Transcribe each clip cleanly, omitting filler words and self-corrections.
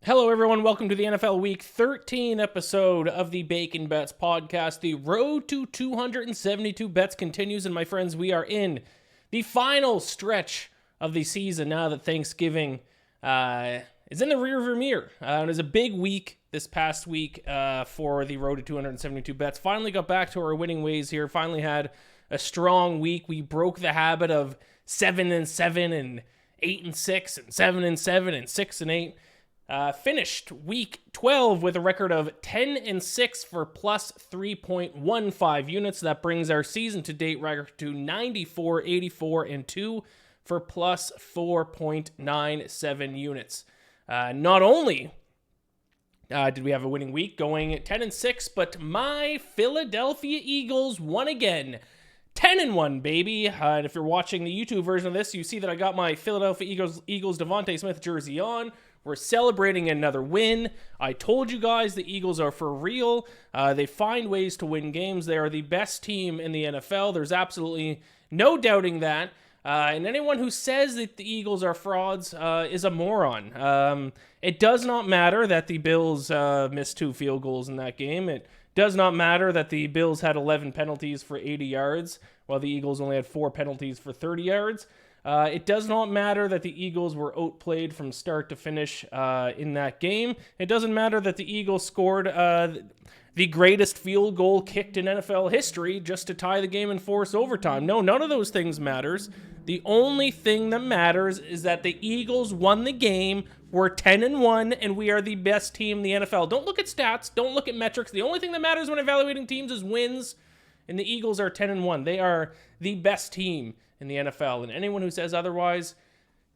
Hello, everyone. Welcome to the NFL Week 13 episode of the Bacon Bets podcast. The road to 272 bets continues, and my friends, we are in the final stretch of the season now that Thanksgiving is in the rearview mirror. It was a big week this past week for the road to 272 bets. Finally got back to our winning ways here. Finally had a strong week. We broke the habit of 7-7 and 8-6 and 7-7 and 6-8. Finished week 12 with a record of 10-6 for plus 3.15 units. That brings our season-to-date record to 94, 84, and 2 for plus 4.97 units. Not only did we have a winning week going 10-6, but my Philadelphia Eagles won again. 10-1, baby. And if you're watching the YouTube version of this, you see that I got my Philadelphia Eagles Devontae Smith jersey on. We're celebrating another win. I told you guys the Eagles are for real. They find ways to win games. They are the best team in the NFL. There's absolutely no doubting that. And anyone who says that the Eagles are frauds is a moron. It does not matter that the Bills missed 2 field goals in that game. It does not matter that the Bills had 11 penalties for 80 yards, while the Eagles only had 4 penalties for 30 yards. It does not matter that the Eagles were outplayed from start to finish in that game. It doesn't matter that the Eagles scored the greatest field goal kicked in NFL history just to tie the game and force overtime. No, none of those things matters. The only thing that matters is that the Eagles won the game. We're 10-1, and we are the best team in the NFL. Don't look at stats. Don't look at metrics. The only thing that matters when evaluating teams is wins, and the Eagles are 10-1. They are the best team in the NFL, and anyone who says otherwise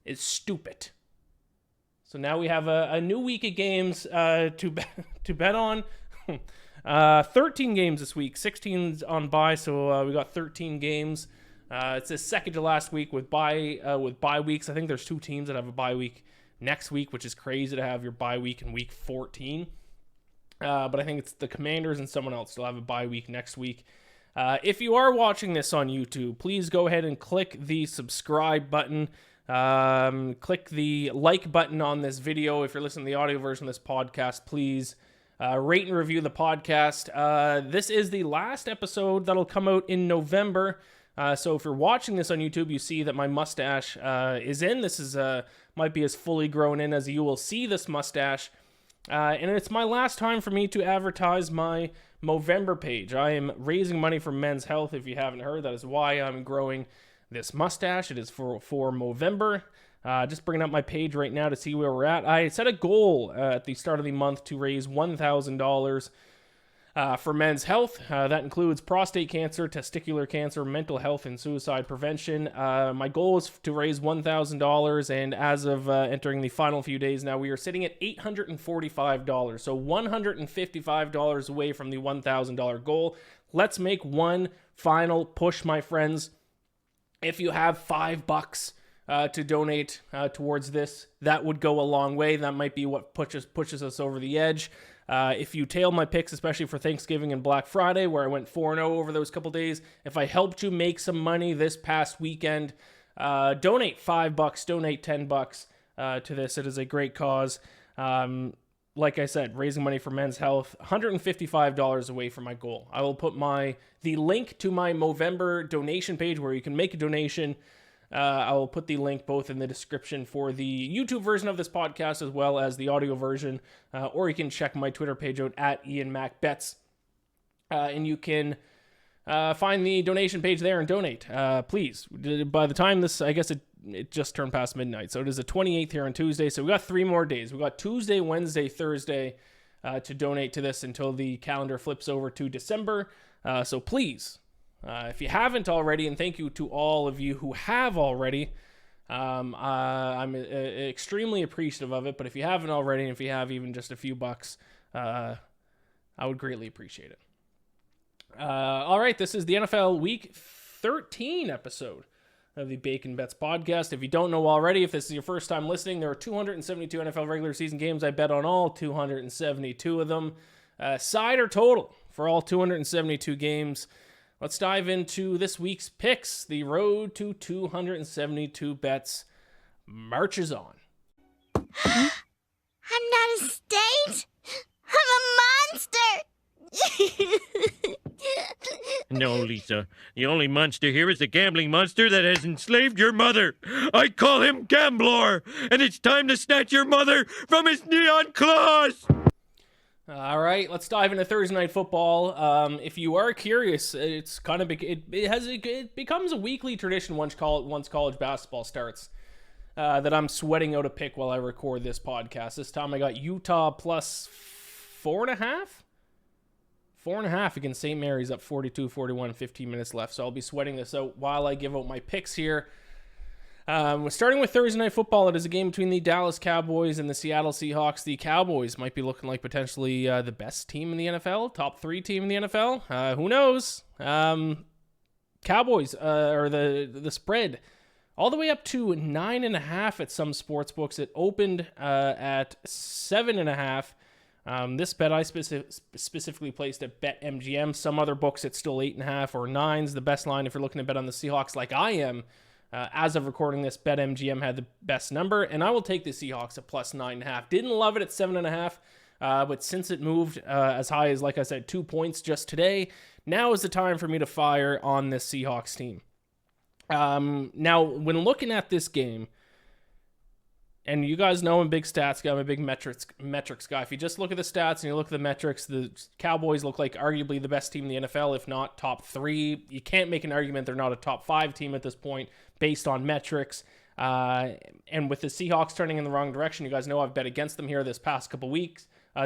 is stupid. So now we have a new week of games to bet on. 13 games this week, 16's on bye, so we got 13 games. It's the second to last week with bye weeks. I think there's 2 teams that have a bye week next week, which is crazy to have your bye week in week 14. But I think it's the Commanders and someone else will have a bye week next week. If you are watching this on YouTube, please go ahead and click the subscribe button. Click the like button on this video. If you're listening to the audio version of this podcast, please rate and review the podcast. This is the last episode that'll come out in November. So if you're watching this on YouTube, you see that my mustache is in. This is might be as fully grown in as you will see this mustache. And it's my last time for me to advertise my Movember page. I am raising money for Men's Health. If you haven't heard, that is why I'm growing this mustache. It is for Movember. Just bringing up my page right now to see where we're at. I set a goal at the start of the month to raise $1,000 for Men's Health. That includes prostate cancer, testicular cancer, mental health, and suicide prevention. My goal is to raise $1,000, and as of entering the final few days now, we are sitting at $845. So $155 away from the $1,000 goal. Let's make one final push, my friends. If you have $5 to donate towards this, that would go a long way. That might be what pushes us over the edge. If you tail my picks, especially for Thanksgiving and Black Friday, where I went 4-0 over those couple days, if I helped you make some money this past weekend, donate $5, donate $10 to this. It is a great cause. Like I said, raising money for Men's Health, $155 away from my goal. I will put the link to my Movember donation page where you can make a donation. I will put the link both in the description for the YouTube version of this podcast as well as the audio version, or you can check my Twitter page out at Iain MacBets, and you can find the donation page there and donate. Please, by the time this, I guess it just turned past midnight, so it is the 28th here on Tuesday, so we got 3 more days. We got Tuesday, Wednesday, Thursday to donate to this until the calendar flips over to December, so please, if you haven't already, and thank you to all of you who have already, I'm extremely appreciative of it, but if you haven't already, and if you have even just a few bucks, I would greatly appreciate it. All right, this is the NFL Week 13 episode of the Bacon Bets podcast. If you don't know already, if this is your first time listening, there are 272 NFL regular season games. I bet on all 272 of them. Side or total for all 272 games. Let's dive into this week's picks. The road to 272 bets marches on. I'm not a No, Lisa. The only monster here is the gambling monster that has enslaved your mother. I call him Gambler, and it's time to snatch your mother from his neon claws! All right, let's dive into Thursday Night Football. If you are curious, it's kind of it becomes a weekly tradition once college basketball starts that I'm sweating out a pick while I record this podcast. This time I got Utah plus 4.5. 4.5 against St. Mary's, up 42-41, 15 minutes left. So I'll be sweating this out while I give out my picks here. We're starting with Thursday Night Football. It is a game between the Dallas Cowboys and the Seattle Seahawks. The Cowboys might be looking like potentially the best team in the NFL, top 3 team in the NFL. Who knows? Cowboys, or the spread, all the way up to 9.5 at some sports books. It opened at 7.5. This bet I specifically placed at BetMGM. Some other books it's still 8.5 or 9s. The best line if you're looking to bet on the Seahawks like I am. As of recording this, BetMGM had the best number, and I will take the Seahawks at plus 9.5. Didn't love it at 7.5, but since it moved as high as, like I said, 2 points just today, now is the time for me to fire on this Seahawks team. Now, when looking at this game, and you guys know I'm a big stats guy, I'm a big metrics guy. If you just look at the stats and you look at the metrics, the Cowboys look like arguably the best team in the NFL, if not top 3. You can't make an argument they're not a top 5 team at this point based on metrics. And with the Seahawks turning in the wrong direction, you guys know I've bet against them here these past couple weeks. I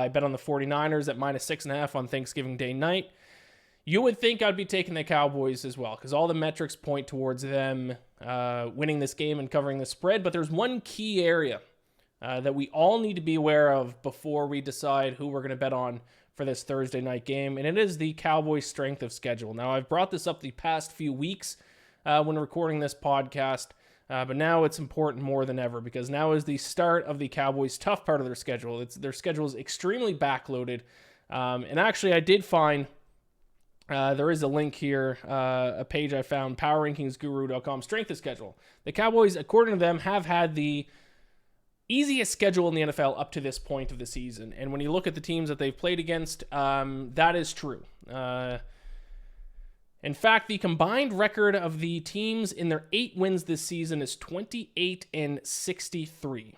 bet on the 49ers at minus 6.5 on Thanksgiving Day night. You would think I'd be taking the Cowboys as well, because all the metrics point towards them winning this game and covering the spread. But there's one key area that we all need to be aware of before we decide who we're going to bet on for this Thursday night game, and it is the Cowboys' strength of schedule. Now, I've brought this up the past few weeks when recording this podcast, but now it's important more than ever, because now is the start of the Cowboys' tough part of their schedule. Their schedule is extremely backloaded, and actually I did find... there is a link here, a page I found, powerrankingsguru.com, strength of schedule. The Cowboys, according to them, have had the easiest schedule in the NFL up to this point of the season. And when you look at the teams that they've played against, that is true. In fact, the combined record of the teams in their 8 wins this season is 28-63.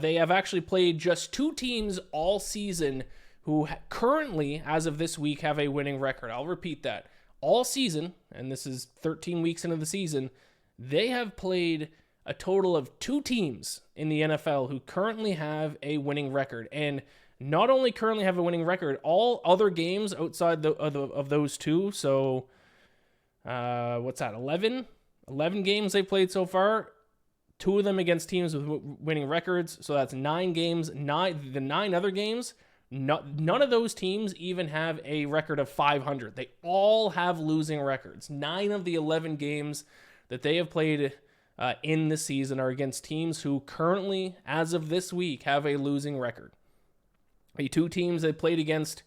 They have actually played just 2 teams all season who currently, as of this week, have a winning record. I'll repeat that. All season, and this is 13 weeks into the season, they have played a total of 2 teams in the NFL who currently have a winning record. And not only currently have a winning record, all other games outside of those 2, so what's that, 11 games they've played so far, 2 of them against teams with winning records, so that's 9 games. The 9 other games, none of those teams even have a record of 500. They all have losing records. 9 of the 11 games that they have played in the season are against teams who currently, as of this week, have a losing record. The 2 teams they played against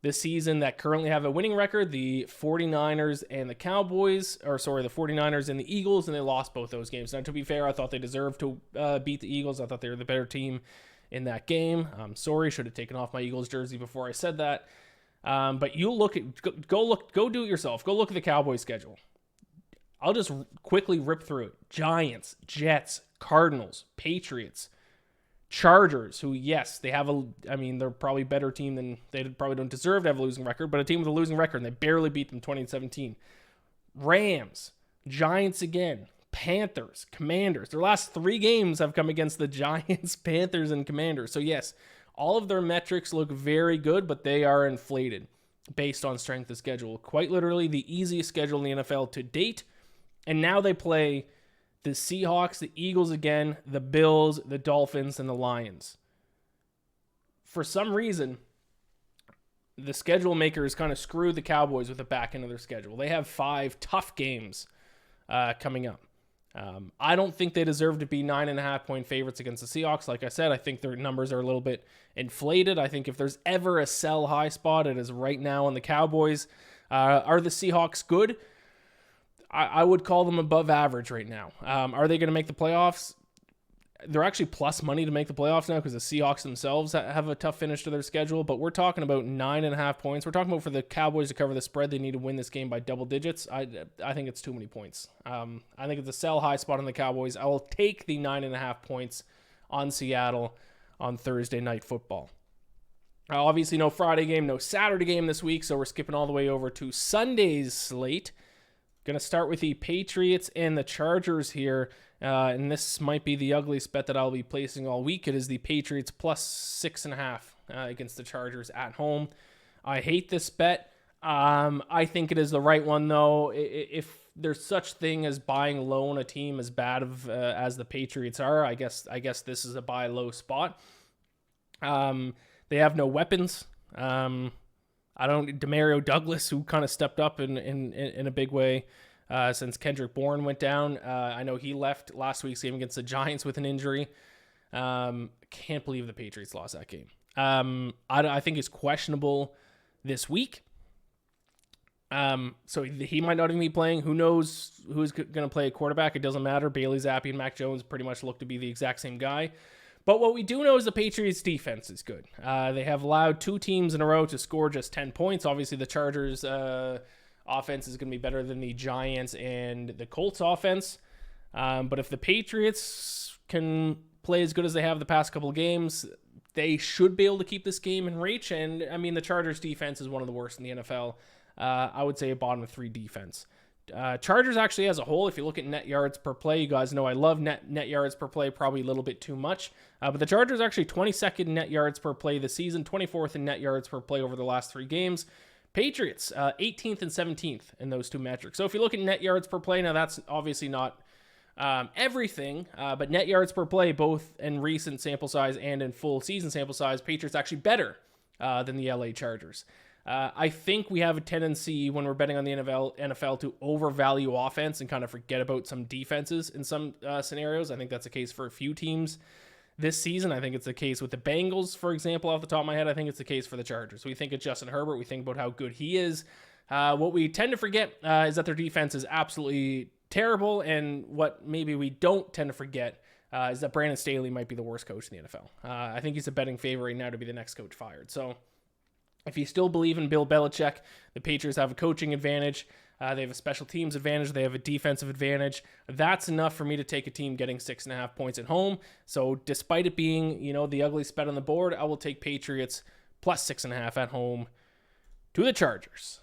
this season that currently have a winning record, the 49ers and the Cowboys, the 49ers and the Eagles, and they lost both those games. Now, to be fair, I thought they deserved to beat the Eagles. I thought they were the better team in that game. I'm sorry, should have taken off my Eagles jersey before I said that. But you go do it yourself. Go look at the Cowboys schedule. I'll just quickly rip through it. Giants, Jets, Cardinals, Patriots, Chargers, who, yes, they're probably a better team than, they probably don't deserve to have a losing record, but a team with a losing record, and they barely beat them 2017. Rams, Giants again, Panthers, Commanders. Their last 3 games have come against the Giants, Panthers, and Commanders. So yes, all of their metrics look very good, but they are inflated based on strength of schedule. Quite literally the easiest schedule in the NFL to date. And now they play the Seahawks, the Eagles again, the Bills, the Dolphins, and the Lions. For some reason, the schedule makers kind of screwed the Cowboys with the back end of their schedule. They have 5 tough games coming up. I don't think they deserve to be 9.5-point favorites against the Seahawks. Like I said, I think their numbers are a little bit inflated. I think if there's ever a sell high spot, it is right now on the Cowboys. Are the Seahawks good? I would call them above average right now. Are they going to make the playoffs? they're actually plus money to make the playoffs now because the Seahawks themselves have a tough finish to their schedule. But we're talking about 9.5 points. We're talking about for the Cowboys to cover the spread, they need to win this game by double digits. I think it's too many points. I think it's a sell high spot on the Cowboys. I will take the 9.5 points on Seattle on Thursday Night Football. Obviously, no Friday game, no Saturday game this week, so we're skipping all the way over to Sunday's slate. Going to start with the Patriots and the Chargers here, and this might be the ugliest bet that I'll be placing all week. It is the Patriots plus 6.5 against the Chargers at home. I hate this bet. I think it is the right one, though. If there's such thing as buying low on a team as bad as the Patriots are, I guess this is a buy low spot. They have no weapons. Demario Douglas, who kind of stepped up in a big way since Kendrick Bourne went down. I know he left last week's game against the Giants with an injury. Can't believe the Patriots lost that game. I think it's questionable this week. So he might not even be playing. Who knows who's going to play a quarterback? It doesn't matter. Bailey Zappi and Mac Jones pretty much look to be the exact same guy. But what we do know is the Patriots' defense is good. They have allowed 2 teams in a row to score just 10 points. Obviously, the Chargers' offense is going to be better than the Giants and the Colts' offense. But if the Patriots can play as good as they have the past couple of games, they should be able to keep this game in reach. And, I mean, the Chargers' defense is one of the worst in the NFL. I would say a bottom of 3 defense. Chargers actually as a whole, if you look at net yards per play, you guys know I love net yards per play, probably a little bit too much. But the Chargers actually 22nd net yards per play this season, 24th in net yards per play over the last 3 games. Patriots, 18th and 17th in those 2 metrics. So if you look at net yards per play, now that's obviously not everything, but net yards per play, both in recent sample size and in full season sample size, Patriots actually better than the LA Chargers. I think we have a tendency when we're betting on the NFL to overvalue offense and kind of forget about some defenses in some scenarios. I think that's the case for a few teams this season. I think it's the case with the Bengals, for example, off the top of my head. I think it's the case for the Chargers. We think of Justin Herbert. We think about how good he is. What we tend to forget is that their defense is absolutely terrible. And what maybe we don't tend to forget is that Brandon Staley might be the worst coach in the NFL. I think he's a betting favorite right now to be the next coach fired. So if you still believe in Bill Belichick, the Patriots have a coaching advantage. They have a special teams advantage. They have a defensive advantage. That's enough for me to take a team getting 6.5 points at home. So despite it being, the ugliest bet on the board, I will take Patriots plus 6.5 at home to the Chargers.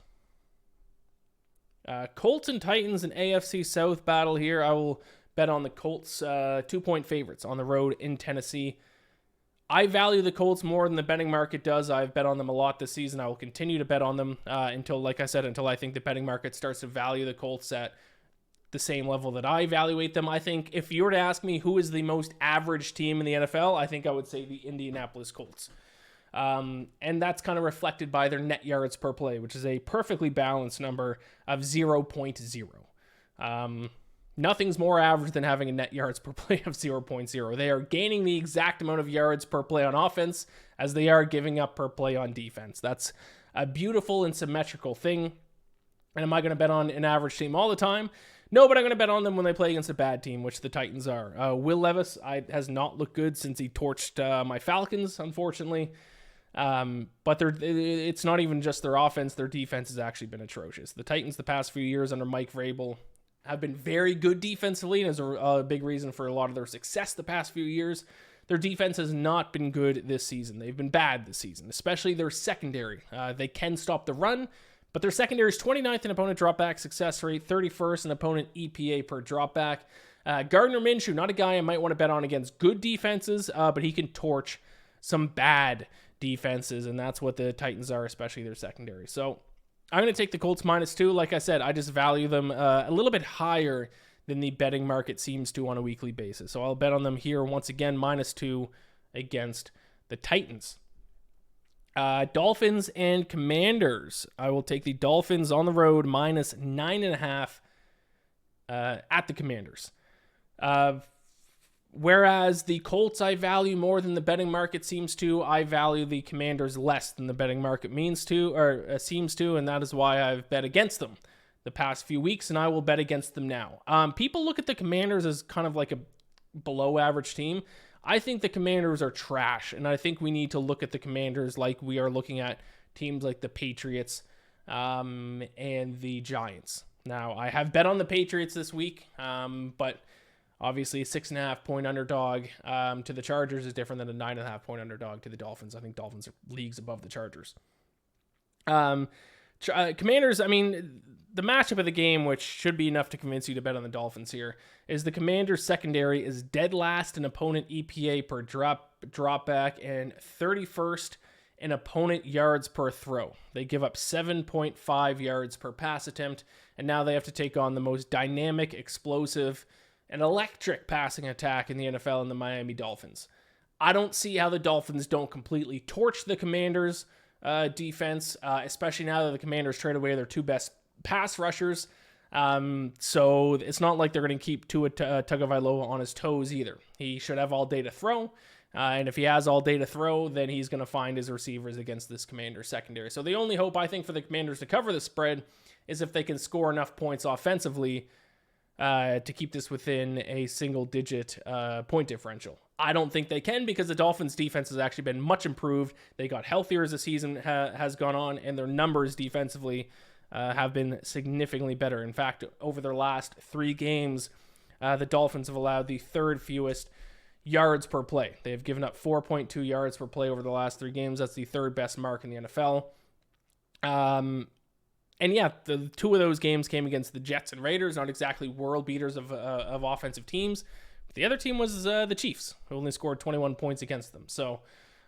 Colts and Titans, an AFC South battle here. I will bet on the Colts 2-point favorites on the road in Tennessee. I value the Colts more than the betting market does. I've bet on them a lot this season. I will continue to bet on them until I think the betting market starts to value the Colts at the same level that I evaluate them. I think if you were to ask me who is the most average team in the NFL, I think I would say the Indianapolis Colts. And that's kind of reflected by their net yards per play, which is a perfectly balanced number of 0.0. Nothing's more average than having a net yards per play of 0.0. They are gaining the exact amount of yards per play on offense as they are giving up per play on defense. That's a beautiful and symmetrical thing. And am I going to bet on an average team all the time? No, but I'm going to bet on them when they play against a bad team, which the Titans are. Will Levis has not looked good since he torched my Falcons, unfortunately. But it's not even just their offense. Their defense has actually been atrocious. The Titans the past few years under Mike Vrabel have been very good defensively, and is a big reason for a lot of their success the past few years. Their defense has not been good this season. They've been bad this season, especially their secondary. They can stop the run, but their secondary is 29th in opponent dropback success rate, 31st in opponent EPA per dropback. Gardner Minshew, not a guy I might want to bet on against good defenses, but he can torch some bad defenses, and that's what the Titans are, especially their secondary. So I'm going to take the Colts -2. Like I said, I just value them a little bit higher than the betting market seems to on a weekly basis. So I'll bet on them here once again, -2 against the Titans. Dolphins and Commanders. I will take the Dolphins on the road -9.5 at the Commanders. Whereas the Colts I value more than the betting market seems to, I value the Commanders less than the betting market seems to, and that is why I've bet against them the past few weeks, and I will bet against them now. People look at the Commanders as kind of like a below average team. I think the Commanders are trash, and I think we need to look at the Commanders like we are looking at teams like the Patriots and the Giants. Now, I have bet on the Patriots this week, but obviously a 6.5 point underdog to the Chargers is different than a 9.5 point underdog to the Dolphins. I think Dolphins are leagues above the Chargers. Commanders, I mean, the matchup of the game, which should be enough to convince you to bet on the Dolphins here, is the Commanders secondary is dead last in opponent EPA per drop back and 31st in opponent yards per throw. They give up 7.5 yards per pass attempt, and now they have to take on the most dynamic, explosive, and electric passing attack in the NFL in the Miami Dolphins. I don't see how the Dolphins don't completely torch the Commanders' defense, especially now that the Commanders trade away their two best pass rushers. So it's not like they're going to keep Tua Tagovailoa on his toes either. He should have all day to throw. And if he has all day to throw, then he's going to find his receivers against this Commanders secondary. So the only hope I think for the Commanders to cover the spread is if they can score enough points offensively to keep this within a single-digit point differential. I don't think they can because the Dolphins' defense has actually been much improved. They got healthier as the season has gone on, and their numbers defensively have been significantly better. In fact, over their last 3 games, the Dolphins have allowed the third fewest yards per play. They have given up 4.2 yards per play over the last 3 games. That's the third best mark in the NFL. And yeah, the 2 of those games came against the Jets and Raiders, not exactly world beaters of offensive teams. But the other team was the Chiefs, who only scored 21 points against them. So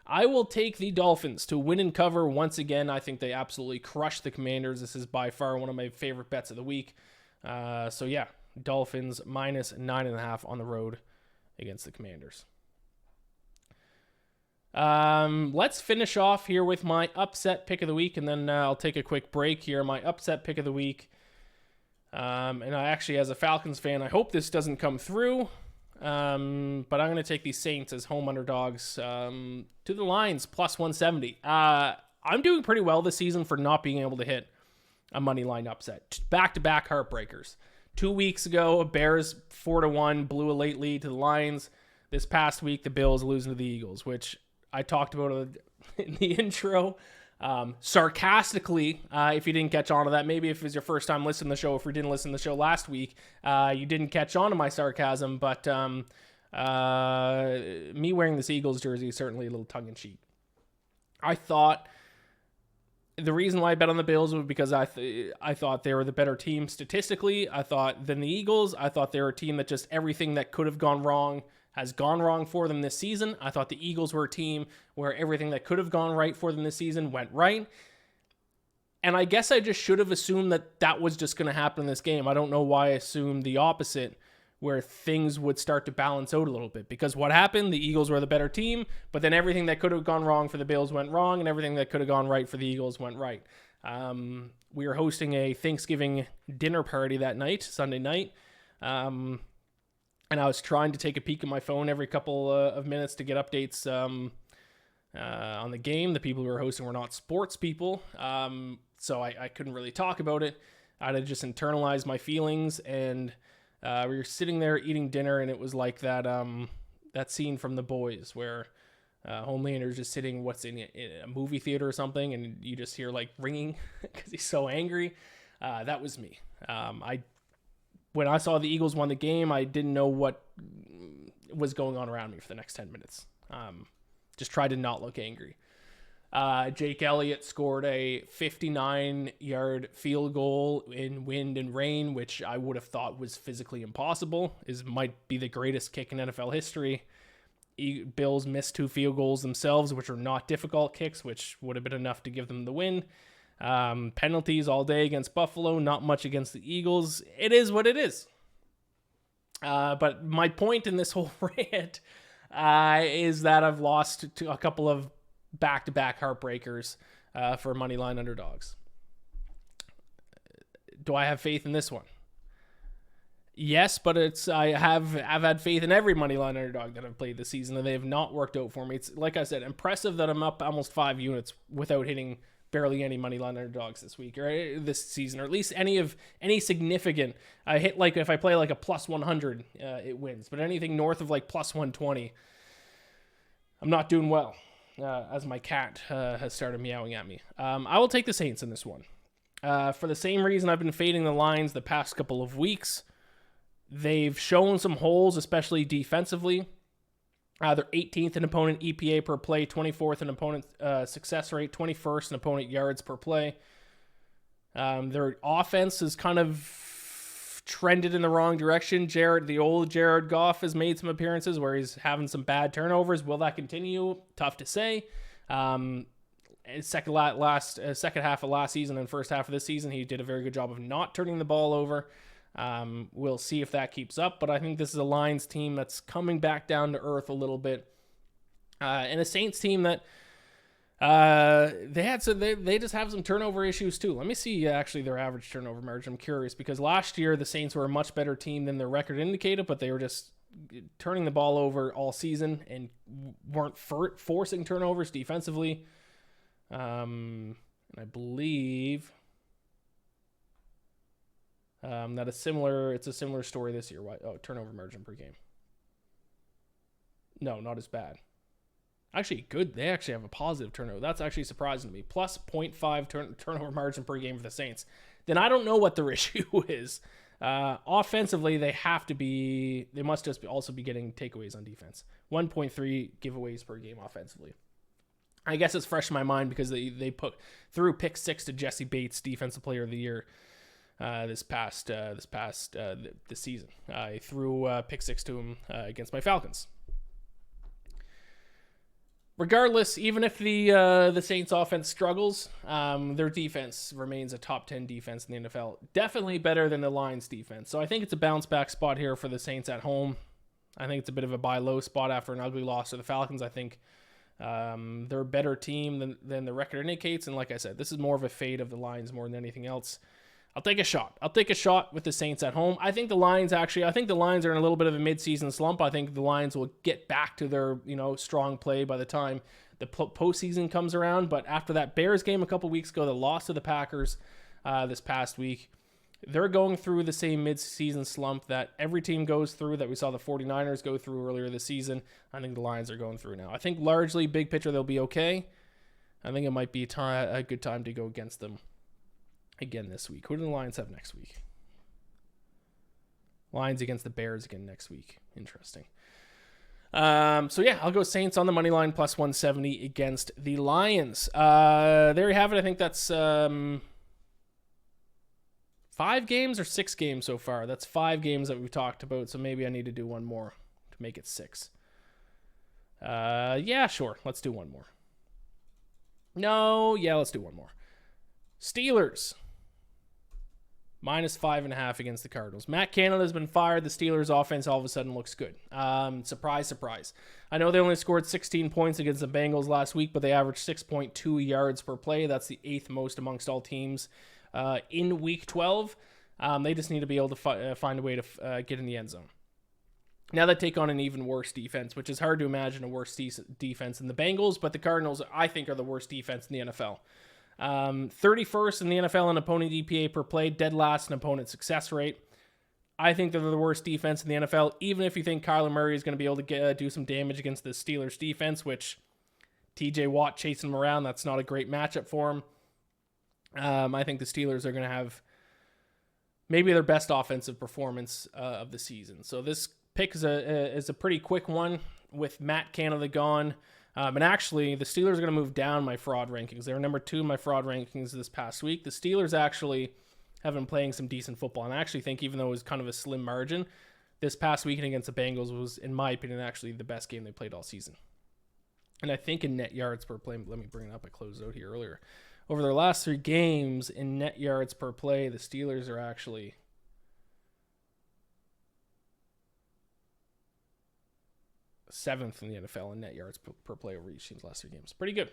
I will take the Dolphins to win and cover once again. I think they absolutely crushed the Commanders. This is by far one of my favorite bets of the week. So yeah, Dolphins minus 9.5 on the road against the Commanders. Let's finish off here with my upset pick of the week, and then I'll take a quick break here. My upset pick of the week, and I actually, as a Falcons fan, I hope this doesn't come through, but I'm going to take the Saints as home underdogs to the Lions, plus 170. I'm doing pretty well this season for not being able to hit a money line upset. Back-to-back heartbreakers. 2 weeks ago, Bears 4-1 blew a late lead to the Lions. This past week, the Bills losing to the Eagles, which I talked about in the intro. Sarcastically, if you didn't catch on to that, maybe if it was your first time listening to the show, if you didn't listen to the show last week, you didn't catch on to my sarcasm, but me wearing this Eagles jersey is certainly a little tongue-in-cheek. I thought the reason why I bet on the Bills was because I thought they were the better team statistically. I thought than the Eagles. I thought they were a team that just everything that could have gone wrong has gone wrong for them this season. I thought the Eagles were a team where everything that could have gone right for them this season went right. And I guess I just should have assumed that was just going to happen in this game. I don't know why I assumed the opposite, where things would start to balance out a little bit. Because what happened, the Eagles were the better team, but then everything that could have gone wrong for the Bills went wrong, and everything that could have gone right for the Eagles went right. We were hosting a Thanksgiving dinner party that night, Sunday night, and I was trying to take a peek at my phone every couple of minutes to get updates on the game. The people who were hosting were not sports people, so I couldn't really talk about it. I had to just internalize my feelings, and we were sitting there eating dinner, and it was like that scene from The Boys where Homelander's just sitting in a movie theater or something, and you just hear like ringing because he's so angry. That was me. When I saw the Eagles won the game, I didn't know what was going on around me for the next 10 minutes. Just tried to not look angry. Jake Elliott scored a 59-yard field goal in wind and rain, which I would have thought was physically impossible. Might be the greatest kick in NFL history. Bills missed 2 field goals themselves, which are not difficult kicks, which would have been enough to give them the win. Penalties all day against Buffalo, not much against the Eagles. It is what it is. But my point in this whole rant is that I've lost to a couple of back-to-back heartbreakers for moneyline underdogs. Do I have faith in this one? Yes, but I've had faith in every moneyline underdog that I've played this season, and they have not worked out for me. It's, like I said, impressive that I'm up almost 5 units without hitting barely any money line underdogs this week or this season, or at least any significant. I hit like if I play like a plus 100, it wins. But anything north of like plus 120, I'm not doing well. As my cat has started meowing at me. I will take the Saints in this one. For the same reason I've been fading the Lions the past couple of weeks. They've shown some holes, especially defensively. They're 18th in opponent EPA per play, 24th in opponent success rate, 21st in opponent yards per play. Their offense is kind of trended in the wrong direction. The old Jared Goff has made some appearances where he's having some bad turnovers. Will that continue? Tough to say. Second half of last season and first half of this season, he did a very good job of not turning the ball over. We'll see if that keeps up, but I think this is a Lions team that's coming back down to earth a little bit, and a Saints team that they just have some turnover issues too. Let me see actually their average turnover margin. I'm curious because last year the Saints were a much better team than their record indicated, but they were just turning the ball over all season and weren't forcing turnovers defensively. And I believe that it's a similar story this year. Turnover margin per game. No, not as bad. Actually, good. They actually have a positive turnover. That's actually surprising to me. Plus 0.5 turnover margin per game for the Saints. Then I don't know what their issue is. Offensively, they must just also be getting takeaways on defense. 1.3 giveaways per game offensively. I guess it's fresh in my mind because they threw pick 6 to Jesse Bates, Defensive Player of the Year, this season. I threw pick 6 to him against my Falcons. Regardless, even if the Saints offense struggles, their defense remains a top 10 defense in the NFL. Definitely better than the Lions defense. So I think it's a bounce back spot here for the Saints at home. I think it's a bit of a buy low spot after an ugly loss to the Falcons. I think they're a better team than the record indicates. And like I said, this is more of a fade of the Lions more than anything else. I'll take a shot with the Saints at home. I think the Lions are in a little bit of a midseason slump. I think the Lions will get back to their, strong play by the time the postseason comes around. But after that Bears game a couple weeks ago, the loss to the Packers this past week, they're going through the same midseason slump that every team goes through, that we saw the 49ers go through earlier this season. I think the Lions are going through now. I think largely, big picture, they'll be okay. I think it might be a good time to go against them again this week. Who do the Lions have next week? Lions against the Bears again next week. Interesting. So yeah, I'll go Saints on the money line plus 170 against the Lions. There you have it. I think that's 5 games or 6 games so far. That's 5 games that we've talked about. So maybe I need to do one more to make it 6. Yeah, sure. Let's do one more. Let's do one more. Steelers. -5.5 against the Cardinals. Matt Canada has been fired. The Steelers offense all of a sudden looks good. Surprise, surprise. I know they only scored 16 points against the Bengals last week, but they averaged 6.2 yards per play. That's the 8th most amongst all teams in Week 12. They just need to be able to find a way to get in the end zone. Now they take on an even worse defense, which is hard to imagine a worse defense than the Bengals, but the Cardinals, I think, are the worst defense in the NFL. 31st in the NFL in opponent EPA per play, dead last in opponent success rate. I think they're the worst defense in the NFL, even if you think Kyler Murray is going to be able to do some damage against the Steelers defense, which TJ Watt chasing him around, that's not a great matchup for him. I think the Steelers are going to have maybe their best offensive performance of the season. So this pick is a pretty quick one with Matt Canada gone. And actually, the Steelers are going to move down my fraud rankings. They were number 2 in my fraud rankings this past week. The Steelers actually have been playing some decent football. And I actually think, even though it was kind of a slim margin, this past weekend against the Bengals was, in my opinion, actually the best game they played all season. And I think in net yards per play, let me bring it up. I closed out here earlier. Over their last 3 games in net yards per play, the Steelers are actually 7th in the NFL in net yards per play over each team's last 3 games. Pretty good.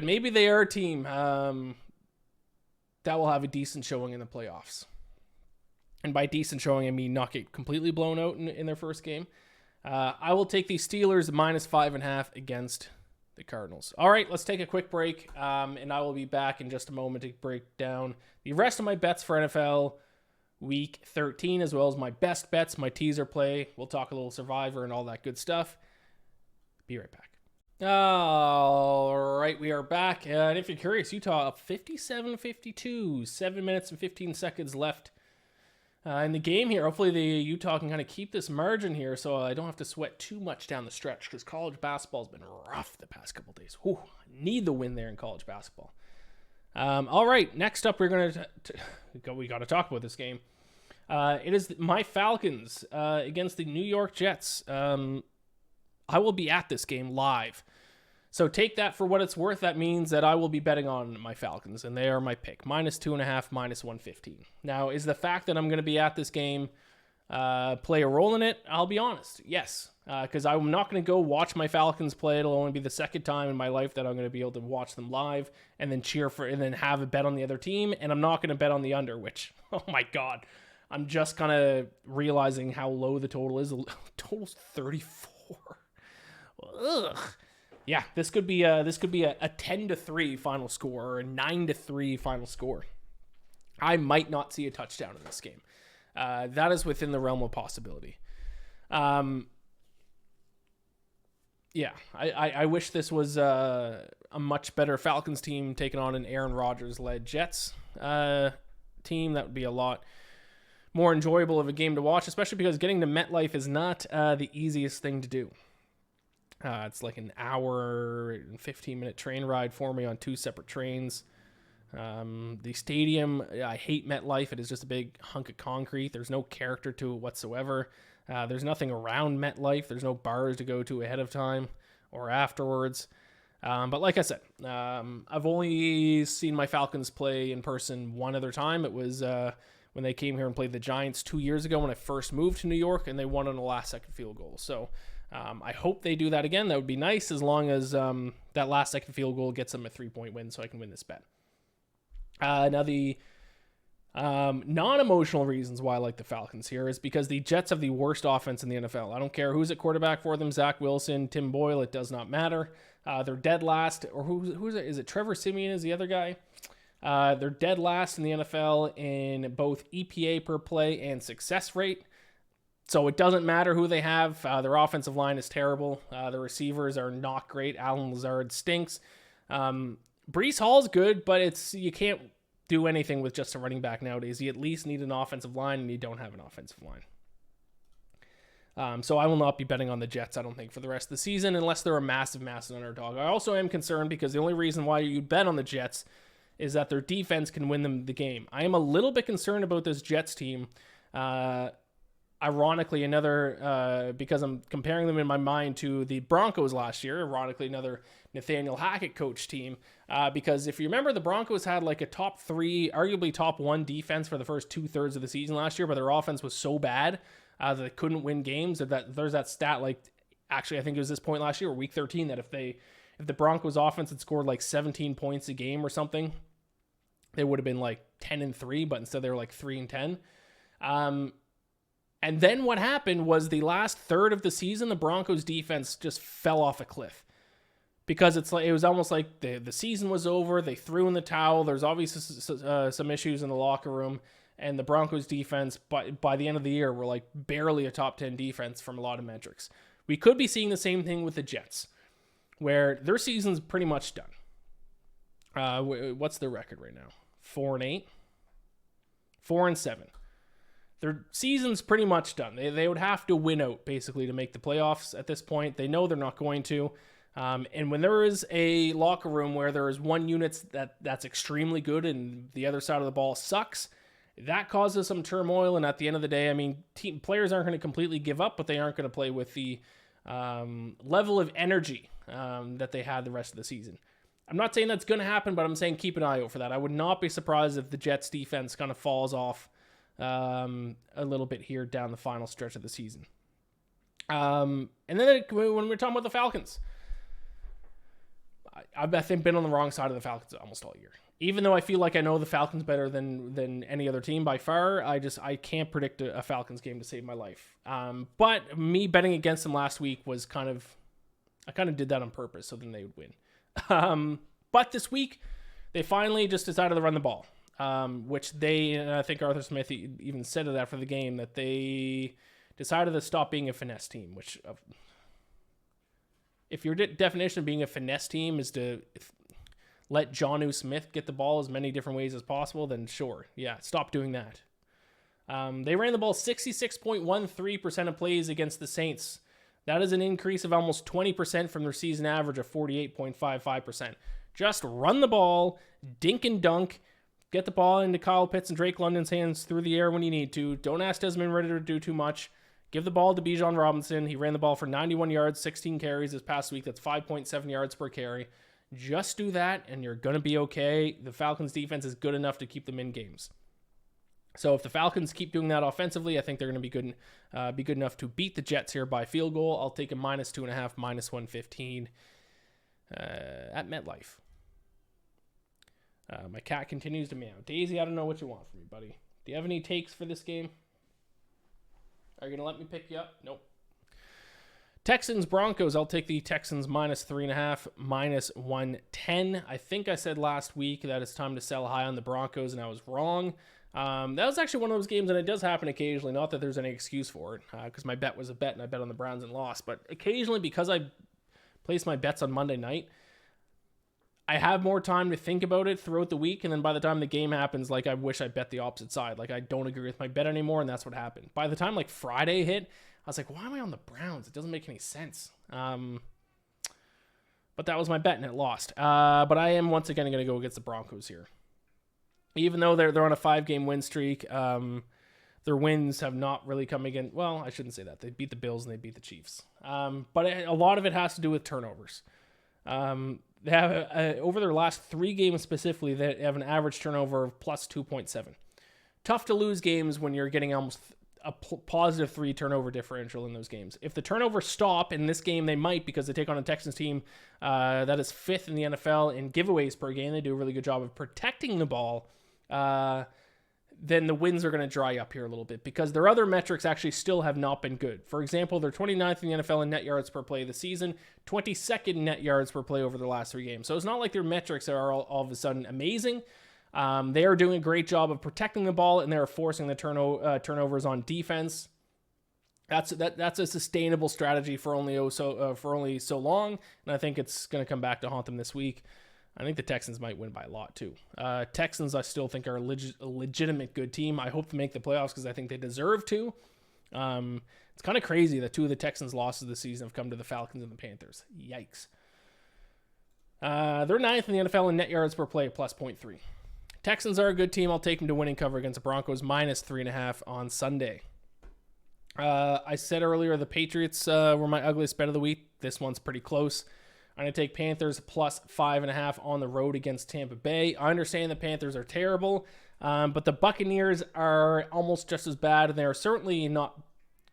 Maybe they are a team that will have a decent showing in the playoffs. And by decent showing, I mean not get completely blown out in their first game. I will take the Steelers -5.5 against the Cardinals. All right, let's take a quick break, and I will be back in just a moment to break down the rest of my bets for NFL Week 13, as well as my best bets, my teaser play. We'll talk a little Survivor and all that good stuff. Be right back. All right, we are back. And if you're curious, Utah up 57-52, 7 minutes and 15 seconds left in the game here. Hopefully the Utah can kind of keep this margin here so I don't have to sweat too much down the stretch, because college basketball has been rough the past couple days. Whew, need the win there in college basketball. All right, next up, we're going to we got to talk about this game. It is my Falcons against the New York Jets. I will be at this game live. So take that for what it's worth. That means that I will be betting on my Falcons, and they are my pick. -2.5, -115. Now, is the fact that I'm going to be at this game play a role in it? I'll be honest. Yes. Because I'm not going to go watch my Falcons play. It'll only be the second time in my life that I'm going to be able to watch them live and then cheer for, and then have a bet on the other team. And I'm not going to bet on the under, which, oh my God, I'm just kind of realizing how low the total is. The total's 34. Ugh. Yeah, this could be a 10-3 final score, or a 9-3 final score. I might not see a touchdown in this game. That is within the realm of possibility. Yeah, I wish this was a much better Falcons team taking on an Aaron Rodgers-led Jets team. That would be a lot more enjoyable of a game to watch, especially because getting to MetLife is not the easiest thing to do. It's like an hour and 15-minute train ride for me on 2 separate trains. The stadium, I hate MetLife. It is just a big hunk of concrete. There's no character to it whatsoever. There's nothing around MetLife. There's no bars to go to ahead of time or afterwards. But like I said, I've only seen my Falcons play in person one other time. It was when they came here and played the Giants 2 years ago when I first moved to New York, and they won on a last-second field goal. So I hope they do that again. That would be nice, as long as that last-second field goal gets them a 3-point win so I can win this bet. Now, the non-emotional reasons why I like the Falcons here is because the Jets have the worst offense in the NFL. I don't care who's at quarterback for them, Zach Wilson, Tim Boyle, it does not matter. They're dead last, or who's it? Is it Trevor Siemian is the other guy? They're dead last in the NFL in both EPA per play and success rate. So it doesn't matter who they have. Their offensive line is terrible. The receivers are not great. Alan Lazard stinks. Breece Hall's good, but you can't do anything with just a running back nowadays. You at least need an offensive line, and you don't have an offensive line. So I will not be betting on the Jets, I don't think, for the rest of the season, unless they're a massive, massive underdog. I also am concerned because the only reason why you bet on the Jets is that their defense can win them the game. I am a little bit concerned about this Jets team. Ironically, because I'm comparing them in my mind to the Broncos last year, ironically, another Nathaniel Hackett coach team, because if you remember, the Broncos had like a top 3, arguably top 1 defense for the first 2/3 of the season last year, but their offense was so bad that they couldn't win games. That there's that stat, like, actually, I think it was this point last year, or week 13, that if the Broncos offense had scored like 17 points a game or something, they would have been like 10-3, but instead they were like 3-10. And then what happened was the last third of the season, the Broncos defense just fell off a cliff, because it was almost like the season was over. They threw in the towel. There's obviously some issues in the locker room, and the Broncos defense by the end of the year were like barely a top 10 defense from a lot of metrics. We could be seeing the same thing with the Jets, where their season's pretty much done. What's their record right now? 4-8, 4-7. Their season's pretty much done. They would have to win out, basically, to make the playoffs at this point. They know they're not going to. And when there is a locker room where there is one unit that's extremely good and the other side of the ball sucks, that causes some turmoil. And at the end of the day, I mean, players aren't going to completely give up, but they aren't going to play with the level of energy that they had the rest of the season. I'm not saying that's going to happen, but I'm saying keep an eye out for that. I would not be surprised if the Jets defense kind of falls off a little bit here down the final stretch of the season. And then when we're talking about the Falcons, I've been on the wrong side of the Falcons almost all year. Even though I feel like I know the Falcons better than any other team by far, I can't predict a Falcons game to save my life. But me betting against them last week was kind of I kind of did that on purpose so then they would win. But this week, they finally just decided to run the ball, which and I think Arthur Smith even said it after the game, that they decided to stop being a finesse team, which if your definition of being a finesse team is to let Jonnu Smith get the ball as many different ways as possible, then sure, yeah, stop doing that. They ran the ball 66.13% of plays against the Saints. That is an increase of almost 20% from their season average of 48.55%. Just run the ball, dink and dunk, get the ball into Kyle Pitts and Drake London's hands through the air when you need to. Don't ask Desmond Ridder to do too much. Give the ball to Bijan Robinson. He ran the ball for 91 yards, 16 carries this past week. That's 5.7 yards per carry. Just do that, and you're going to be okay. The Falcons' defense is good enough to keep them in games. So if the Falcons keep doing that offensively, I think they're going to be good enough to beat the Jets here by field goal. I'll take a -2.5, -115 at MetLife. My cat continues to meow. Daisy, I don't know what you want from me, buddy. Do you have any takes for this game? Are you going to let me pick you up? Nope. Texans, Broncos. I'll take the Texans -3.5, -110. I think I said last week that it's time to sell high on the Broncos, and I was wrong. That was actually one of those games, and it does happen occasionally. Not that there's any excuse for it, because my bet was a bet, and I bet on the Browns and lost. But occasionally, because I place my bets on Monday night, I have more time to think about it throughout the week, and then by the time the game happens, like, I wish I bet the opposite side. Like, I don't agree with my bet anymore, and that's what happened. By the time, like, Friday hit, I was like, why am I on the Browns? It doesn't make any sense. But that was my bet, and it lost. But I am once again going to go against the Broncos here. Even though they're on a 5-game win streak, their wins have not really come again. Well, I shouldn't say that. They beat the Bills and they beat the Chiefs. But a lot of it has to do with turnovers. They have over their last 3 games specifically, they have an average turnover of +2.7. Tough to lose games when you're getting almost a positive 3 turnover differential in those games. If the turnovers stop, in this game they might, because they take on a Texans team that is 5th in the NFL in giveaways per game. They do a really good job of protecting the ball. Then the wins are going to dry up here a little bit, because their other metrics actually still have not been good. For example, they're 29th in the NFL in net yards per play this season, 22nd net yards per play over the last 3 games. So it's not like their metrics are all of a sudden amazing. They are doing a great job of protecting the ball, and they're forcing the turnovers on defense. That's a sustainable strategy for only so long, and I think it's going to come back to haunt them this week. I think the Texans might win by a lot, too. Texans, I still think, are a legitimate good team. I hope to make the playoffs because I think they deserve to. It's kind of crazy that 2 of the Texans' losses this season have come to the Falcons and the Panthers. Yikes. They're 9th in the NFL in net yards per play, +0.3. Texans are a good team. I'll take them to win and cover against the Broncos, -3.5 on Sunday. I said earlier the Patriots were my ugliest bet of the week. This one's pretty close. I'm going to take Panthers +5.5 on the road against Tampa Bay. I understand the Panthers are terrible, but the Buccaneers are almost just as bad, and they're certainly not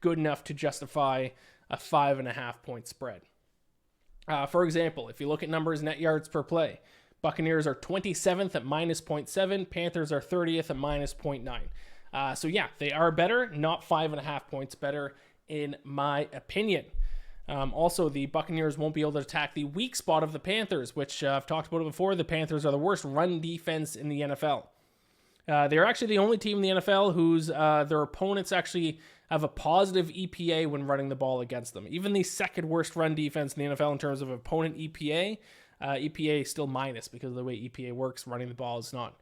good enough to justify a 5.5-point spread. For example, if you look at numbers, net yards per play, Buccaneers are 27th at -0.7. Panthers are 30th at -0.9. So yeah, they are better, not 5.5 points better, in my opinion. Also, the Buccaneers won't be able to attack the weak spot of the Panthers, which I've talked about it before. The Panthers are the worst run defense in the NFL. They're actually the only team in the NFL whose their opponents actually have a positive EPA when running the ball against them. Even the second worst run defense in the NFL in terms of opponent EPA, EPA is still minus because of the way EPA works. Running the ball is not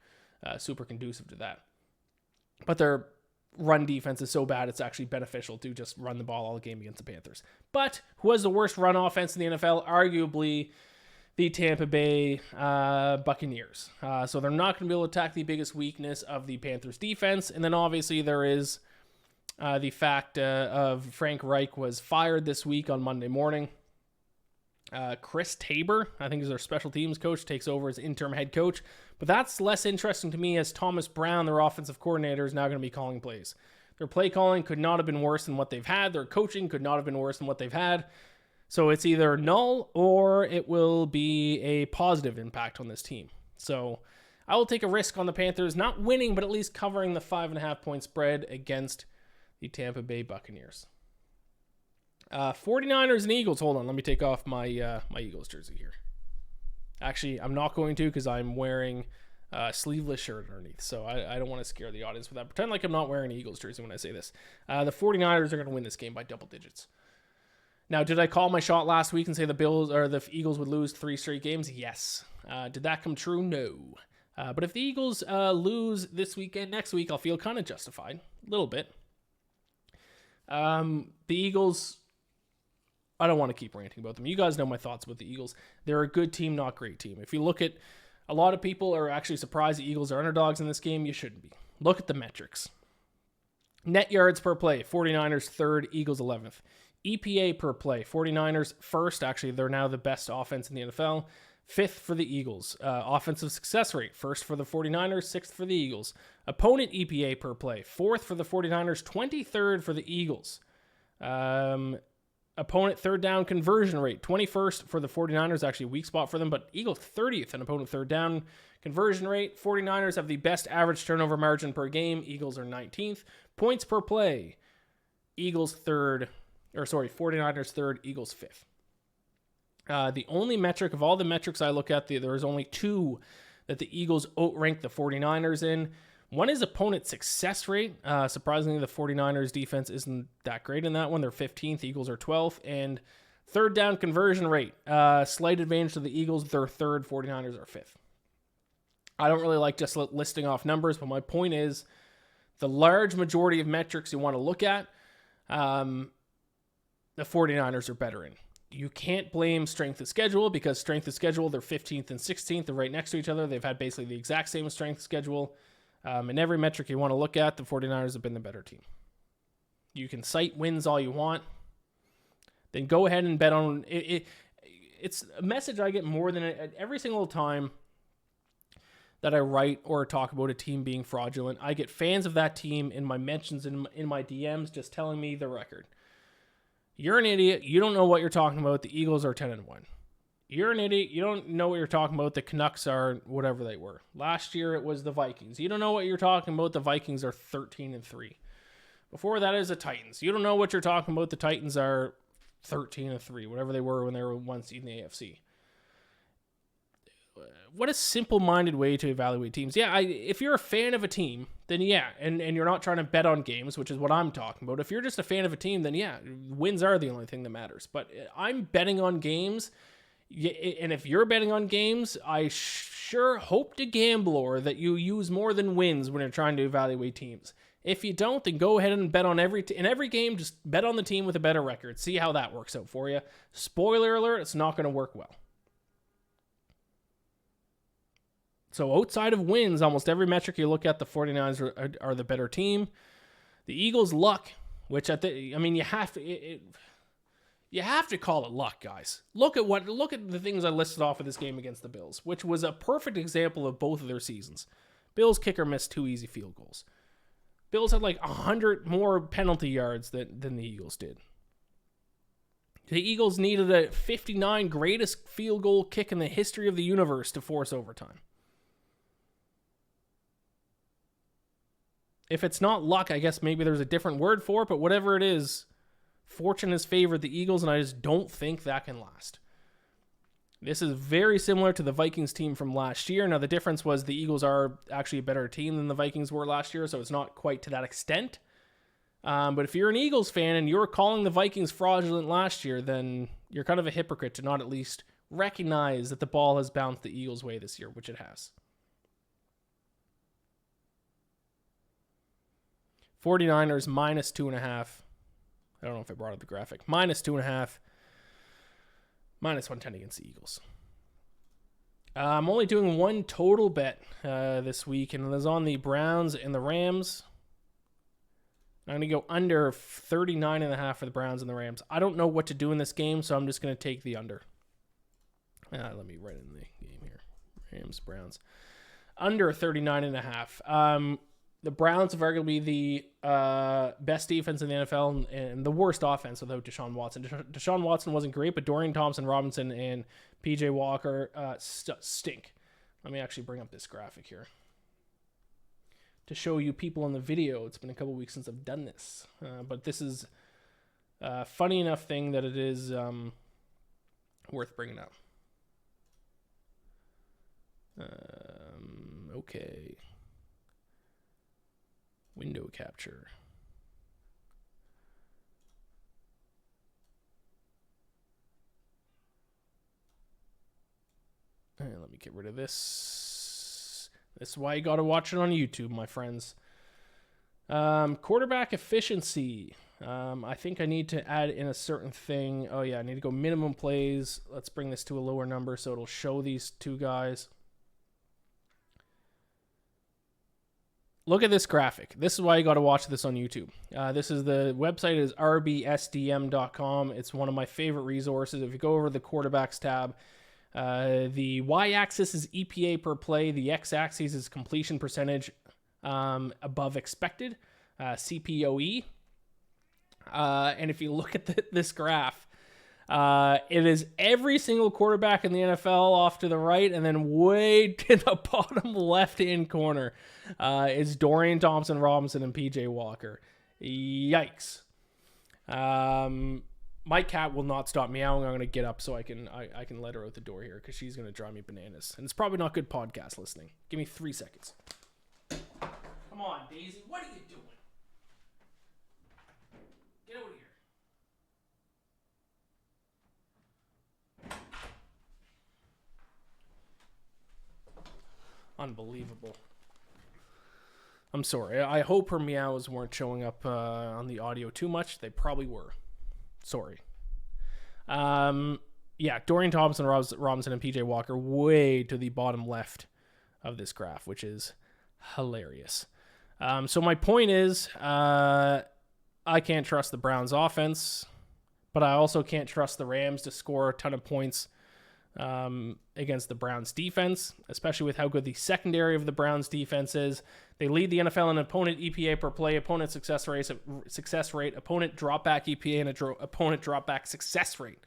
super conducive to that. But their run defense is so bad it's actually beneficial to just run the ball all game against the Panthers. But who has the worst run offense in the NFL? Arguably the Tampa Bay Buccaneers. So they're not going to be able to attack the biggest weakness of the Panthers defense. And then obviously there is the fact of Frank Reich was fired this week on Monday morning. Chris Tabor, I think is their special teams coach, takes over as interim head coach. But that's less interesting to me, as Thomas Brown, their offensive coordinator, is now going to be calling plays. Their play calling could not have been worse than what they've had. Their coaching could not have been worse than what they've had. So it's either null or it will be a positive impact on this team. So I will take a risk on the Panthers, not winning, but at least covering the 5.5-point spread against the Tampa Bay Buccaneers. 49ers and Eagles. Hold on, let me take off my my Eagles jersey here. Actually, I'm not going to because I'm wearing a sleeveless shirt underneath, so I don't want to scare the audience with that. Pretend like I'm not wearing an Eagles jersey when I say this. The 49ers are going to win this game by double digits. Now, did I call my shot last week and say the Eagles would lose 3 straight games? Yes. Did that come true? No. But if the Eagles lose this weekend, next week, I'll feel kind of justified. A little bit. The Eagles, I don't want to keep ranting about them. You guys know my thoughts about the Eagles. They're a good team, not great team. If you look at, a lot of people are actually surprised the Eagles are underdogs in this game. You shouldn't be. Look at the metrics. Net yards per play, 49ers 3rd, Eagles 11th. EPA per play, 49ers 1st. Actually, they're now the best offense in the NFL. 5th for the Eagles. Offensive success rate, 1st for the 49ers, 6th for the Eagles. Opponent EPA per play, 4th for the 49ers, 23rd for the Eagles. Opponent third down conversion rate, 21st for the 49ers, actually a weak spot for them, but Eagles 30th in opponent third down conversion rate. 49ers have the best average turnover margin per game. Eagles are 19th. Points per play, 49ers 3rd, Eagles 5th. The only metric of all the metrics I look at, there is only 2 that the Eagles outrank the 49ers in. One is opponent success rate. Surprisingly, the 49ers defense isn't that great in that one. They're 15th, Eagles are 12th. And third down conversion rate, slight advantage to the Eagles. They're 3rd, 49ers are 5th. I don't really like just listing off numbers, but my point is the large majority of metrics you want to look at, the 49ers are better in. You can't blame strength of schedule because strength of schedule, they're 15th and 16th. They're right next to each other. They've had basically the exact same strength of schedule. In every metric you want to look at, the 49ers have been the better team. You can cite wins all you want. Then go ahead and bet on it. It's a message I get more than every single time that I write or talk about a team being fraudulent. I get fans of that team in my mentions in my DMs just telling me the record. You're an idiot. You don't know what you're talking about. The Eagles are 10-1. You're an idiot. You don't know what you're talking about. The Canucks are whatever they were. Last year it was the Vikings. You don't know what you're talking about. The Vikings are 13-3. Before that is the Titans. You don't know what you're talking about. The Titans are 13-3, whatever they were when they were one seed in the AFC. What a simple-minded way to evaluate teams. Yeah, if you're a fan of a team, then yeah, and you're not trying to bet on games, which is what I'm talking about. If you're just a fan of a team, then yeah, wins are the only thing that matters. But I'm betting on games, and if you're betting on games, I sure hope to gambler that you use more than wins when you're trying to evaluate teams. If you don't, then go ahead and bet on in every game, just bet on the team with a better record. See how that works out for you. Spoiler alert, it's not going to work well. So outside of wins, almost every metric you look at, the 49ers are the better team. The Eagles' luck, which you have to call it luck, guys. Look at the things I listed off of this game against the Bills, which was a perfect example of both of their seasons. Bills kicker missed 2 easy field goals. Bills had like 100 more penalty yards than the Eagles did. The Eagles needed a 59 greatest field goal kick in the history of the universe to force overtime. If it's not luck, I guess maybe there's a different word for it, but whatever it is, fortune has favored the Eagles, and I just don't think that can last. This is very similar to the Vikings team from last year. Now, the difference was the Eagles are actually a better team than the Vikings were last year, so it's not quite to that extent. But if you're an Eagles fan and you're calling the Vikings fraudulent last year, then you're kind of a hypocrite to not at least recognize that the ball has bounced the Eagles' way this year, which it has. 49ers minus 2.5. I don't know if I brought up the graphic. Minus 2.5. Minus 110 against the Eagles. I'm only doing one total bet this week, and it is on the Browns and the Rams. I'm going to go under 39.5 for the Browns and the Rams. I don't know what to do in this game, so I'm just going to take the under. Let me write in the game here. Rams, Browns. Under 39.5. The Browns have arguably the best defense in the NFL and the worst offense without Deshaun Watson. Deshaun Watson wasn't great, but Dorian Thompson-Robinson and P.J. Walker stink. Let me actually bring up this graphic here to show you people in the video. It's been a couple weeks since I've done this, but this is Funny enough thing that it is worth bringing up. Okay. Window capture. And let me get rid of this. This is why you got to watch it on YouTube, my friends. Quarterback efficiency. I think I need to add in a certain thing. Oh, yeah, I need to go minimum plays. Let's bring this to a lower number so it'll show these two guys. Look at this graphic. This is why you got to watch this on YouTube. The website is rbsdm.com. It's one of my favorite resources. If you go over the quarterbacks tab, the y-axis is EPA per play. The x-axis is completion percentage above expected, CPOE. And if you look at this graph, it is every single quarterback in the NFL off to the right, and then way to the bottom left-hand corner is Dorian Thompson-Robinson and PJ Walker. Yikes. My cat will not stop meowing. I'm going to get up so I can let her out the door here because she's going to drive me bananas. And it's probably not good podcast listening. Give me 3 seconds. Come on, Daisy. What are you doing? Get over here. Unbelievable. I'm sorry. I hope her meows weren't showing up on the audio too much. They probably were. Sorry. Yeah, Dorian Thompson, Robinson, and PJ Walker way to the bottom left of this graph, which is hilarious. So my point is, I can't trust the Browns offense, but I also can't trust the Rams to score a ton of points against the Browns defense, especially with how good the secondary of the Browns defense is. They lead the NFL in opponent EPA per play, opponent success rate, opponent dropback EPA, and opponent dropback success rate.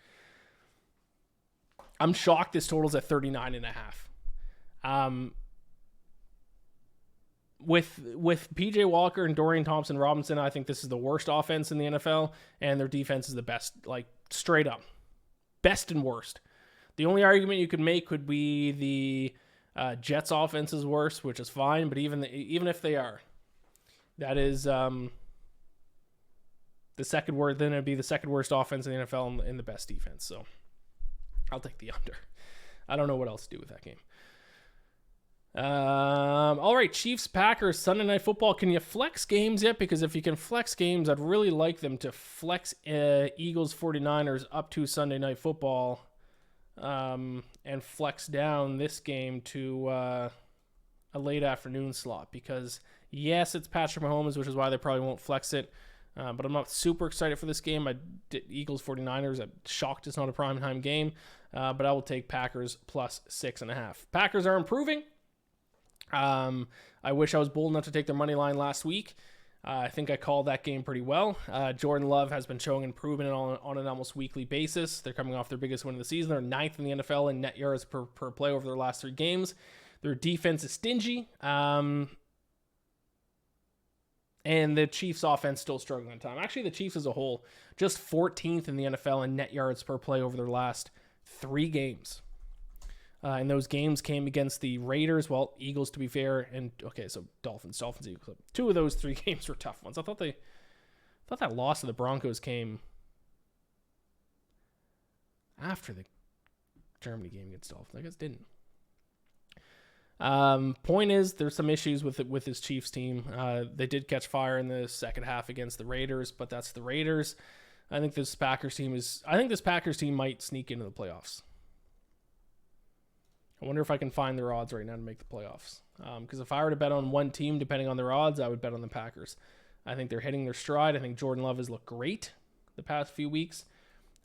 I'm shocked this total's at 39.5. With PJ Walker and Dorian Thompson-Robinson, I think this is the worst offense in the NFL, and their defense is the best, like straight up. Best and worst. The only argument you could make would be the Jets offense is worse, which is fine, but even if they are, that is the second worst. Then it'd be the second worst offense in the NFL and the best defense. So I'll take the under. I don't know what else to do with that game. All right, Chiefs Packers Sunday Night Football. Can you flex games yet? Because if you can flex games, I'd really like them to flex Eagles 49ers up to Sunday Night Football. And flex down this game to a late afternoon slot because, yes, it's Patrick Mahomes, which is why they probably won't flex it. But I'm not super excited for this game. Eagles 49ers, I'm shocked it's not a primetime game. But I will take Packers plus 6.5. Packers are improving. I wish I was bold enough to take their money line last week. I think I called that game pretty well. Jordan Love has been showing improvement on an almost weekly basis. They're coming off their biggest win of the season. They're 9th in the NFL in net yards per play over their last 3 games. Their defense is stingy. And the Chiefs offense still struggling at time. Actually, the Chiefs as a whole, just 14th in the NFL in net yards per play over their last 3 games. And those games came against the Raiders, well, Eagles to be fair, and okay, so Dolphins, Eagles. 2 of those 3 games were tough ones. I thought that loss to the Broncos came after the Germany game against Dolphins. I guess it didn't. Point is, there's some issues with this Chiefs team. They did catch fire in the second half against the Raiders, but that's the Raiders. I think this Packers team might sneak into the playoffs. I wonder if I can find their odds right now to make the playoffs. Because if I were to bet on one team, depending on their odds, I would bet on the Packers. I think they're hitting their stride. I think Jordan Love has looked great the past few weeks.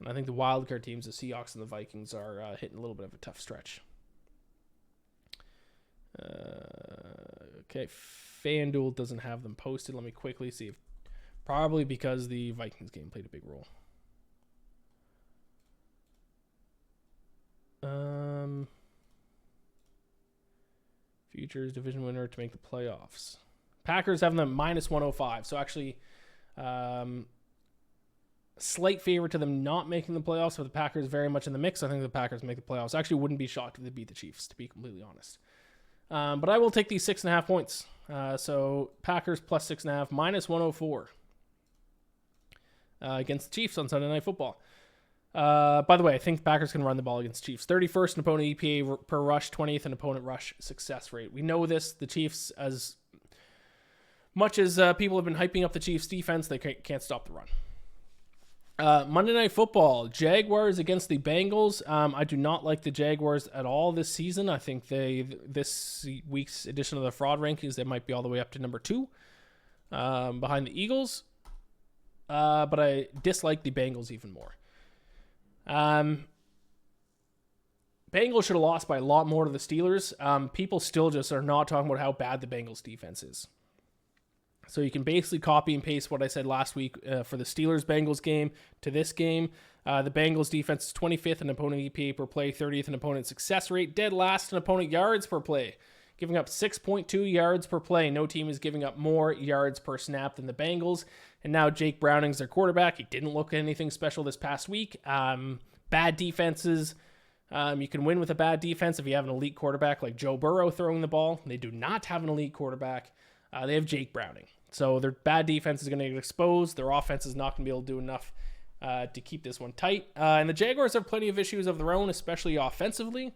And I think the wildcard teams, the Seahawks and the Vikings, are hitting a little bit of a tough stretch. Okay, FanDuel doesn't have them posted. Let me quickly see. Probably because the Vikings game played a big role. Futures division winner to make the playoffs. Packers have them minus 105. So actually, Slight favor to them not making the playoffs, with the Packers very much in the mix. I think the Packers make the playoffs. I actually wouldn't be shocked if they beat the Chiefs, to be completely honest. But I will take these 6.5 points. So Packers plus 6.5, minus 104 against the Chiefs on Sunday Night Football. By the way, I think Packers can run the ball against the Chiefs. 31st in opponent EPA per rush, 20th in opponent rush success rate. We know this. The Chiefs, as much as people have been hyping up the Chiefs defense, they can't stop the run. Monday Night Football, Jaguars against the Bengals. I do not like the Jaguars at all this season. I think this week's edition of the fraud rankings, they might be all the way up to number 2 behind the Eagles. But I dislike the Bengals even more. Bengals should have lost by a lot more to the Steelers. People still just are not talking about how bad the Bengals defense is. So you can basically copy and paste what I said last week for the Steelers-Bengals game to this game. The Bengals defense is 25th in opponent EPA per play, 30th in opponent success rate, dead last in opponent yards per play, giving up 6.2 yards per play. No team is giving up more yards per snap than the Bengals. And now Jake Browning's their quarterback. He didn't look anything special this past week. Bad defenses. You can win with a bad defense if you have an elite quarterback like Joe Burrow throwing the ball. They do not have an elite quarterback. They have Jake Browning. So their bad defense is going to get exposed. Their offense is not going to be able to do enough to keep this one tight. And the Jaguars have plenty of issues of their own, especially offensively.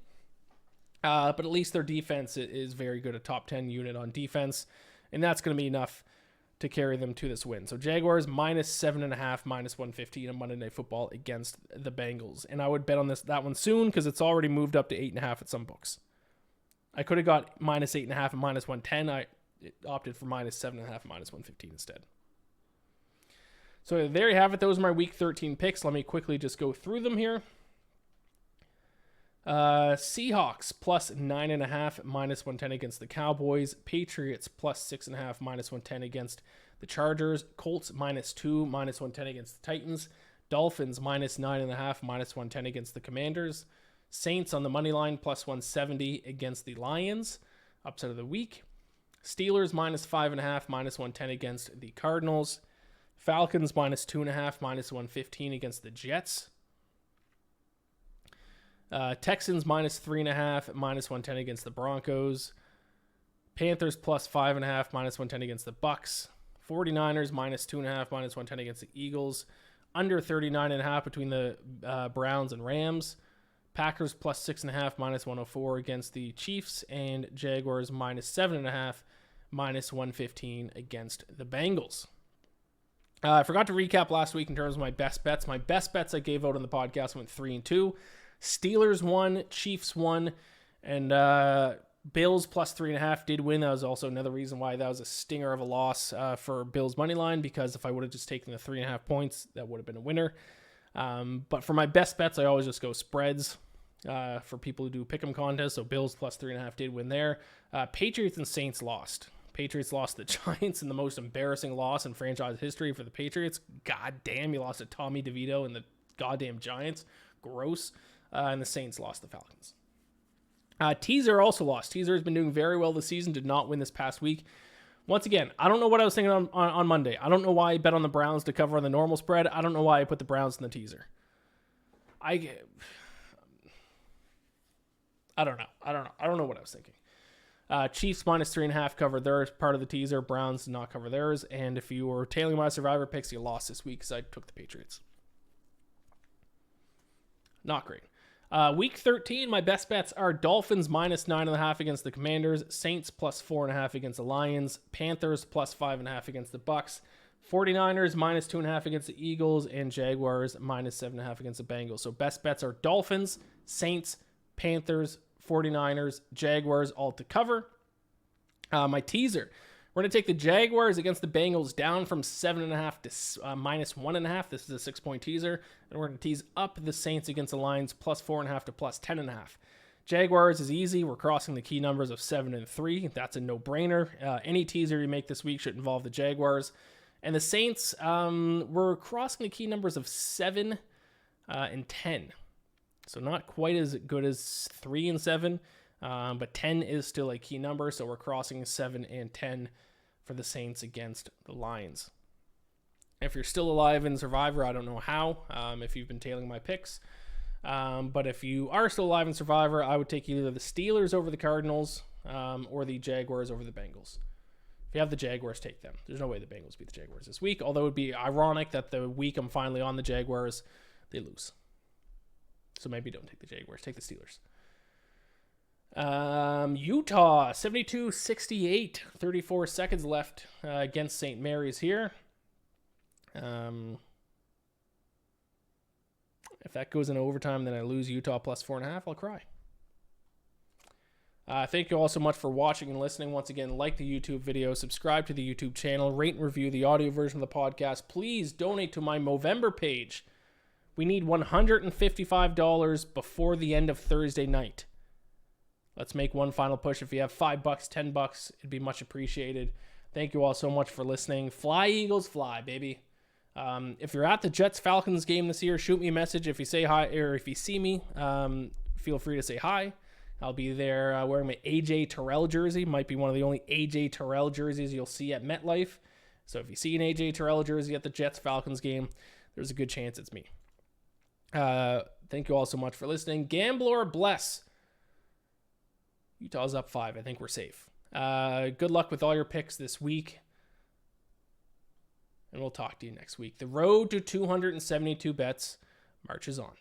But at least their defense is very good, a top 10 unit on defense. And that's going to be enough to carry them to this win. So Jaguars minus 7.5, minus 115 on Monday Night Football against the Bengals. And I would bet on that one soon because it's already moved up to 8.5 at some books. I could have got minus 8.5 and minus 110. I opted for minus 7.5, minus 115 instead. So there you have it. Those are my week 13 picks. Let me quickly just go through them here. Seahawks plus 9.5, minus 110 against the Cowboys. Patriots plus 6.5, minus 110 against the Chargers. Colts minus 2, minus 110 against the Titans. Dolphins minus 9.5, minus 110 against the Commanders. Saints on the money line plus 170 against the Lions. Upset of the week. Steelers minus 5.5, minus 110 against the Cardinals. Falcons minus 2.5, minus 115 against the Jets. Texans minus 3.5, minus 110 against the Broncos. Panthers plus 5.5, minus 110 against the Bucks. 49ers minus 2.5, minus 110 against the Eagles. Under 39.5 between the Browns and Rams. Packers plus 6.5, minus 104 against the Chiefs. And Jaguars minus 7.5, minus 115 against the Bengals. I forgot to recap last week in terms of my best bets. My best bets I gave out on the podcast went 3-2. Steelers won, Chiefs won, and Bills plus 3.5 did win. That was also another reason why that was a stinger of a loss for Bills money line, because if I would have just taken the 3.5 points, that would have been a winner. But for my best bets, I always just go spreads for people who do pick'em contests. So Bills plus 3.5 did win there. Patriots and Saints lost. Patriots lost the Giants in the most embarrassing loss in franchise history for the Patriots. God damn, you lost to Tommy DeVito and the goddamn Giants. Gross. And the Saints lost the Falcons. Teaser also lost. Teaser has been doing very well this season. Did not win this past week. Once again, I don't know what I was thinking on Monday. I don't know why I bet on the Browns to cover on the normal spread. I don't know why I put the Browns in the teaser. I don't know. I don't know what I was thinking. Chiefs minus 3.5 covered theirs, part of the teaser. Browns did not cover theirs. And if you were tailing my survivor picks, you lost this week because I took the Patriots. Not great. Week 13, my best bets are Dolphins minus 9.5 against the Commanders, Saints plus 4.5 against the Lions, Panthers plus 5.5 against the Bucks, 49ers minus 2.5 against the Eagles, and Jaguars minus 7.5 against the Bengals. So best bets are Dolphins, Saints, Panthers, 49ers, Jaguars, all to cover. My teaser, we're going to take the Jaguars against the Bengals down from 7.5 to minus 1.5. This is a 6-point teaser. And we're going to tease up the Saints against the Lions plus 4.5 to plus 10.5. Jaguars is easy. We're crossing the key numbers of 7 and 3. That's a no-brainer. Any teaser you make this week should involve the Jaguars. And the Saints, we're crossing the key numbers of 7 and 10. So not quite as good as 3 and 7. But 10 is still a key number, so we're crossing 7 and 10 for the Saints against the Lions. If you're still alive in Survivor, I don't know how, if you've been tailing my picks. But if you are still alive in Survivor, I would take either the Steelers over the Cardinals or the Jaguars over the Bengals. If you have the Jaguars, take them. There's no way the Bengals beat the Jaguars this week, although it would be ironic that the week I'm finally on the Jaguars, they lose. So maybe don't take the Jaguars. Take the Steelers. Utah, 72-68. 34 seconds left against St. Mary's here. If that goes into overtime, then I lose Utah plus 4.5. I'll cry. Thank you all so much for watching and listening. Once again, like the YouTube video, subscribe to the YouTube channel, rate and review the audio version of the podcast. Please donate to my Movember page. We need $155 before the end of Thursday night. Let's make one final push. If you have $5, $10, it'd be much appreciated. Thank you all so much for listening. Fly, Eagles, fly, baby. If you're at the Jets-Falcons game this year, shoot me a message. If you say hi, or if you see me, feel free to say hi. I'll be there wearing my AJ Terrell jersey. Might be one of the only AJ Terrell jerseys you'll see at MetLife. So if you see an AJ Terrell jersey at the Jets-Falcons game, there's a good chance it's me. Thank you all so much for listening. Gambler bless. Utah's up 5. I think we're safe. Good luck with all your picks this week. And we'll talk to you next week. The road to 272 bets marches on.